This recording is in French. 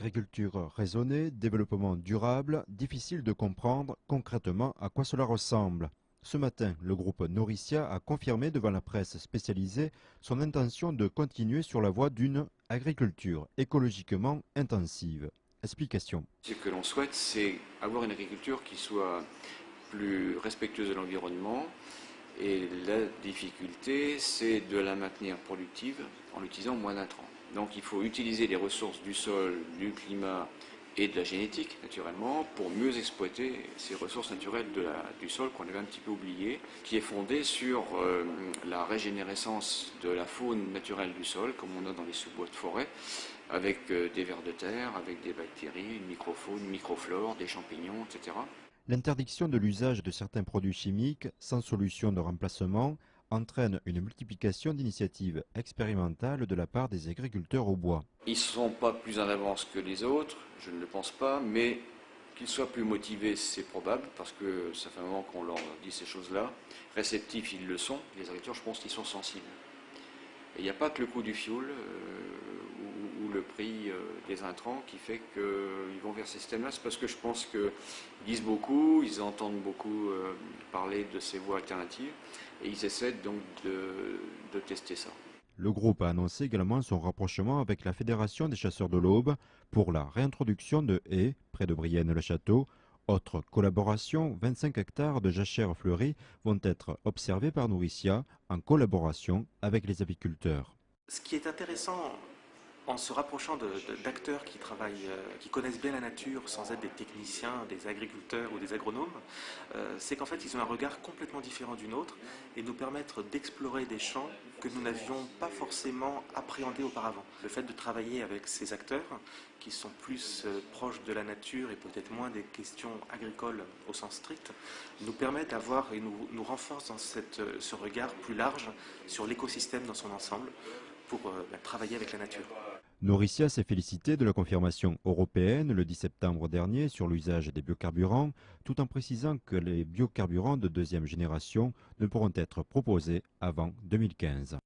Agriculture raisonnée, développement durable, difficile de comprendre concrètement à quoi cela ressemble. Ce matin, le groupe Nouricia a confirmé devant la presse spécialisée son intention de continuer sur la voie d'une agriculture écologiquement intensive. Explication. Ce que l'on souhaite, c'est avoir une agriculture qui soit plus respectueuse de l'environnement. Et la difficulté, c'est de la maintenir productive en utilisant moins d'intrants. Donc il faut utiliser les ressources du sol, du climat et de la génétique, naturellement, pour mieux exploiter ces ressources naturelles du sol qu'on avait un petit peu oubliées, qui est fondée sur la régénérescence de la faune naturelle du sol, comme on a dans les sous-bois de forêt, avec des vers de terre, avec des bactéries, une microfaune, une microflore, des champignons, etc. L'interdiction de l'usage de certains produits chimiques sans solution de remplacement entraîne une multiplication d'initiatives expérimentales de la part des agriculteurs au bois. Ils ne sont pas plus en avance que les autres, je ne le pense pas, mais qu'ils soient plus motivés, c'est probable, parce que ça fait un moment qu'on leur dit ces choses-là. Réceptifs, ils le sont. Les agriculteurs, je pense qu'ils sont sensibles. Et il n'y a pas que le coût du fioul ou le prix des intrants qui fait qu'ils vont vers ces systèmes-là. C'est parce que je pense qu'ils lisent beaucoup, ils entendent beaucoup parler de ces voies alternatives, et ils essaient donc de tester ça. Le groupe a annoncé également son rapprochement avec la Fédération des chasseurs de l'Aube pour la réintroduction de haies près de Brienne-le-Château. Autre collaboration, 25 hectares de jachères fleuries vont être observés par Nouricia en collaboration avec les apiculteurs. Ce qui est intéressant en se rapprochant d'acteurs qui travaillent, qui connaissent bien la nature sans être des techniciens, des agriculteurs ou des agronomes, c'est qu'en fait ils ont un regard complètement différent du nôtre et nous permettent d'explorer des champs que nous n'avions pas forcément appréhendés auparavant. Le fait de travailler avec ces acteurs qui sont plus proches de la nature et peut-être moins des questions agricoles au sens strict, nous permet d'avoir et nous renforce dans ce regard plus large sur l'écosystème dans son ensemble pour travailler avec la nature. Nouricia s'est félicité de la confirmation européenne le 10 septembre dernier sur l'usage des biocarburants, tout en précisant que les biocarburants de deuxième génération ne pourront être proposés avant 2015.